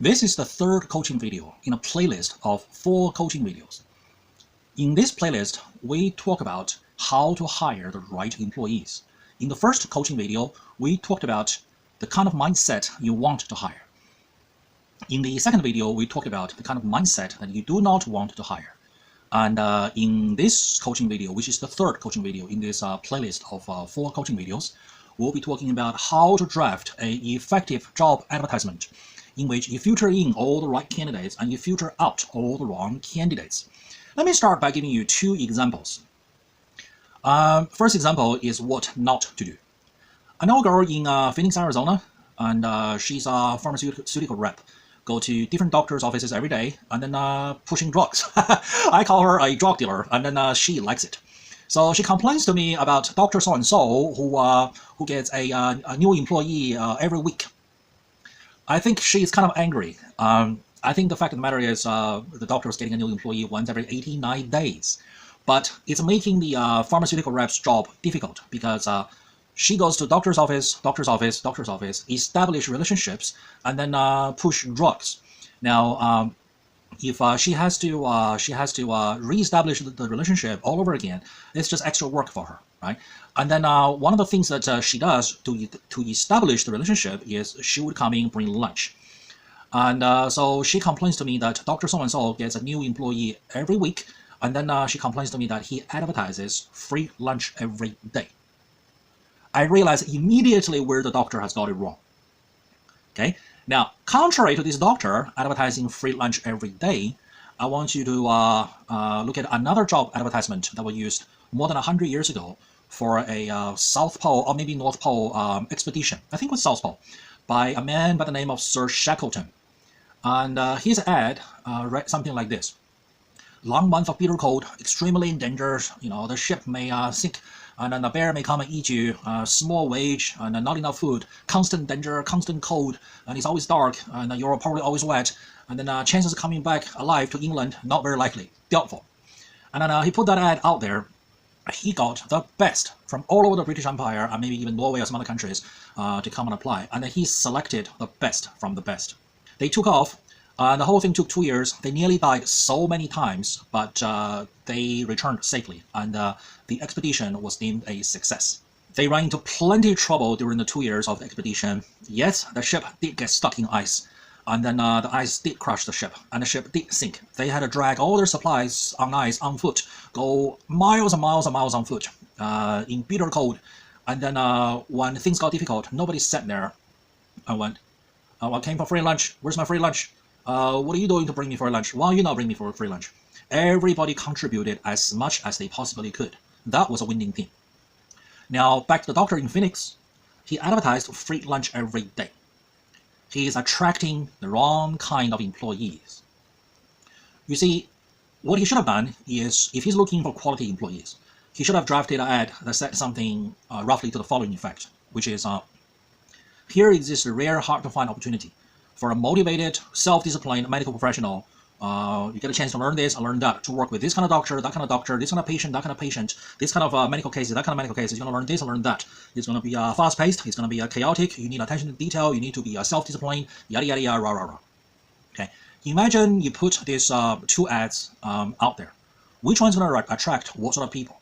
This is the third coaching video in a playlist of 4 coaching videos. In this playlist, we talk about how to hire the right employees. In the first coaching video, we talked about the kind of mindset you want to hire. In the second video, we talked about the kind of mindset that you do not want to hire. And in this coaching video, which is the third coaching video in this playlist of 4 coaching videos, we'll be talking about how to draft an effective job advertisement in which you filter in all the right candidates and you filter out all the wrong candidates. Let me start by giving you 2 examples. First example is what not to do. I know a girl in Phoenix, Arizona, and she's a pharmaceutical rep. Go to different doctors' offices every day and then pushing drugs. I call her a drug dealer, and then she likes it. So she complains to me about Dr. So-and-so who gets a new employee every week. I think she's kind of angry. I think the fact of the matter is the doctor is getting a new employee once every 89 days. But it's making the pharmaceutical rep's job difficult because she goes to doctor's office, establish relationships, and then push drugs. Now, if she has to reestablish the relationship all over again, it's just extra work for her, right? And then one of the things that she does to establish the relationship is she would come in, bring lunch. And so she complains to me that Dr. So-and-so gets a new employee every week, and then she complains to me that he advertises free lunch every day. I realize immediately where the doctor has got it wrong. Okay. Now, contrary to this doctor advertising free lunch every day, I want you to look at another job advertisement that was used more than 100 years ago for a South Pole or maybe North Pole expedition. I think it was South Pole, by a man by the name of Sir Shackleton. And his ad read something like this: long month of bitter cold, extremely endangered. The ship may sink, and then the bear may come and eat you. Small wage and not enough food. Constant danger, constant cold, and it's always dark, and you're probably always wet. And then chances of coming back alive to England, not very likely, doubtful. And then he put that ad out there. He got the best from all over the British Empire and maybe even Norway or some other countries to come and apply. And then he selected the best from the best. They took off. The whole thing took 2 years. They nearly died so many times, but they returned safely, and the expedition was deemed a success. They ran into plenty of trouble during the 2 years of the expedition. Yes, the ship did get stuck in ice, and then the ice did crush the ship, and the ship did sink. They had to drag all their supplies on ice, on foot, go miles and miles and miles on foot in bitter cold. And then when things got difficult, nobody sat there and went, I came for free lunch. Where's my free lunch? What are you doing to bring me for lunch? Why are you not bringing me for free lunch? Everybody contributed as much as they possibly could. That was a winning team. Now, back to the doctor in Phoenix. He advertised free lunch every day. He is attracting the wrong kind of employees. You see, what he should have done is, if he's looking for quality employees, he should have drafted an ad that said something roughly to the following effect, which is, here exists a rare, hard-to-find opportunity for a motivated, self-disciplined medical professional. You get a chance to learn this and learn that, to work with this kind of doctor, that kind of doctor, this kind of patient, that kind of patient, this kind of medical cases, that kind of medical cases. You're going to learn this and learn that. It's going to be fast-paced. It's going to be chaotic. You need attention to detail. You need to be self-disciplined. Yada, yada, yada, rah, rah, rah. Okay. Imagine you put these 2 ads out there. Which one's going to attract what sort of people?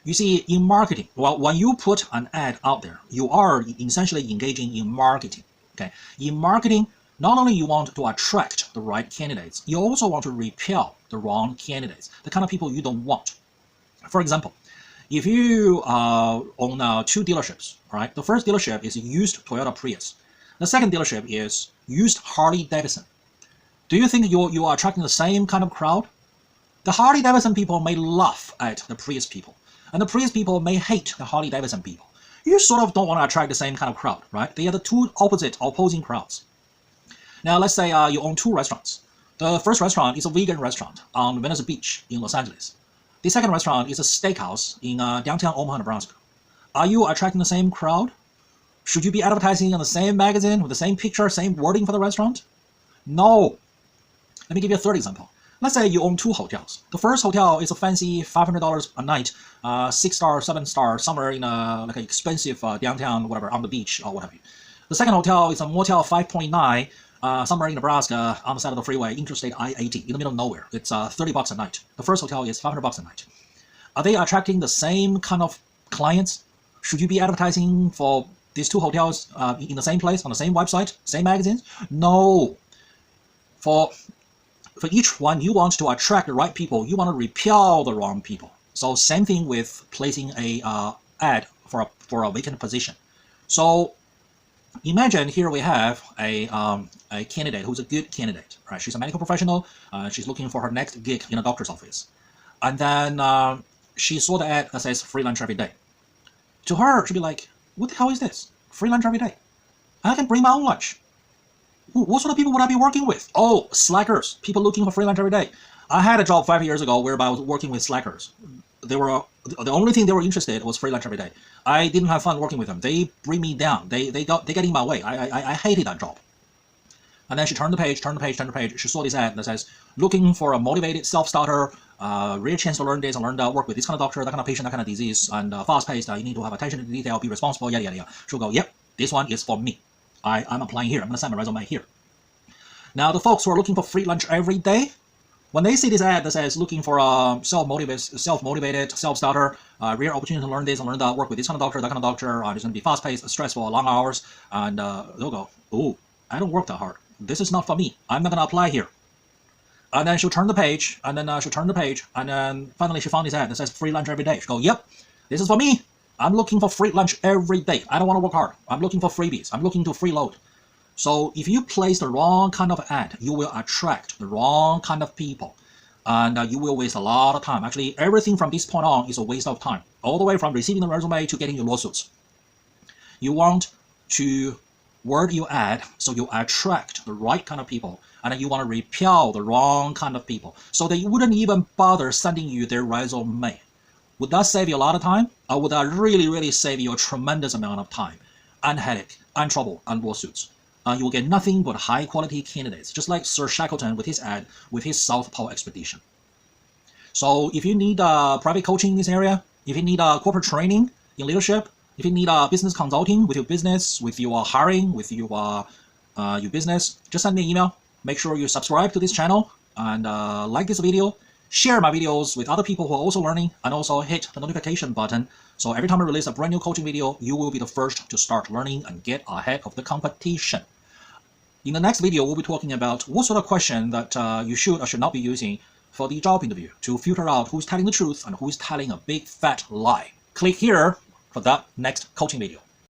You see, in marketing, well, when you put an ad out there, you are essentially engaging in marketing. Okay. In marketing, not only you want to attract the right candidates, you also want to repel the wrong candidates, the kind of people you don't want. For example, if you own 2 dealerships, right? The first dealership is used Toyota Prius. The second dealership is used Harley Davidson. Do you think you are attracting the same kind of crowd? The Harley Davidson people may laugh at the Prius people, and the Prius people may hate the Harley Davidson people. You sort of don't want to attract the same kind of crowd, right? They are the 2 opposing crowds. Now, let's say you own 2 restaurants. The first restaurant is a vegan restaurant on Venice Beach in Los Angeles. The second restaurant is a steakhouse in downtown Omaha, Nebraska. Are you attracting the same crowd? Should you be advertising in the same magazine with the same picture, same wording for the restaurant? No. Let me give you a third example. Let's say you own 2 hotels. The first hotel is a fancy $500 a night, 6-star, 7-star, somewhere in like an expensive downtown, whatever, on the beach or what have you. The second hotel is a Motel 5.9 somewhere in Nebraska on the side of the freeway, Interstate I-80, in the middle of nowhere. It's $30 a night. The first hotel is $500 a night. Are they attracting the same kind of clients? Should you be advertising for these two hotels in the same place, on the same website, same magazines? No. For each one, you want to attract the right people. You want to repel the wrong people. So same thing with placing a ad for a vacant position. So imagine here we have a candidate who's a good candidate, right? She's a medical professional. She's looking for her next gig in a doctor's office. And then she saw the ad that says free lunch every day. To her, she'd be like, what the hell is this? Free lunch every day. I can bring my own lunch. What sort of people would I be working with? Oh, slackers. People looking for free lunch every day. I had a job 5 years ago whereby I was working with slackers. They were the only thing they were interested in was free lunch every day. I didn't have fun working with them. They bring me down. They get in my way. I hated that job. And then she turned the page. She saw this ad that says, looking for a motivated self-starter, rare chance to learn this and learn that, work with this kind of doctor, that kind of patient, that kind of disease, and fast-paced. You need to have attention to detail, be responsible, yada, yada, yada. She'll go, yep, this one is for me. I'm applying here. I'm going to send my resume here. Now, the folks who are looking for free lunch every day, when they see this ad that says looking for a self-motivated self-starter, rare opportunity to learn this and learn that, work with this kind of doctor, that kind of doctor, it's going to be fast-paced, stressful, long hours, and they'll go, oh, I don't work that hard. This is not for me. I'm not going to apply here. And then she'll turn the page, and then finally she found this ad that says free lunch every day. She'll go, yep, this is for me. I'm looking for free lunch every day. I don't want to work hard. I'm looking for freebies. I'm looking to freeload. So if you place the wrong kind of ad, you will attract the wrong kind of people. And you will waste a lot of time. Actually, everything from this point on is a waste of time. All the way from receiving the resume to getting your lawsuits. You want to word your ad so you attract the right kind of people. And then you want to repel the wrong kind of people. So they wouldn't even bother sending you their resume. Would that save you a lot of time? Or would that really, really save you a tremendous amount of time and headache and trouble and lawsuits? You will get nothing but high-quality candidates, just like Sir Shackleton with his ad, with his South Pole expedition. So if you need private coaching in this area, if you need corporate training in leadership, if you need business consulting with your business, with your hiring, with your business, just send me an email. Make sure you subscribe to this channel and like this video. Share my videos with other people who are also learning, and also hit the notification button. So every time I release a brand new coaching video, you will be the first to start learning and get ahead of the competition. In the next video, we'll be talking about what sort of question that you should or should not be using for the job interview to filter out who's telling the truth and who's telling a big fat lie. Click here for that next coaching video.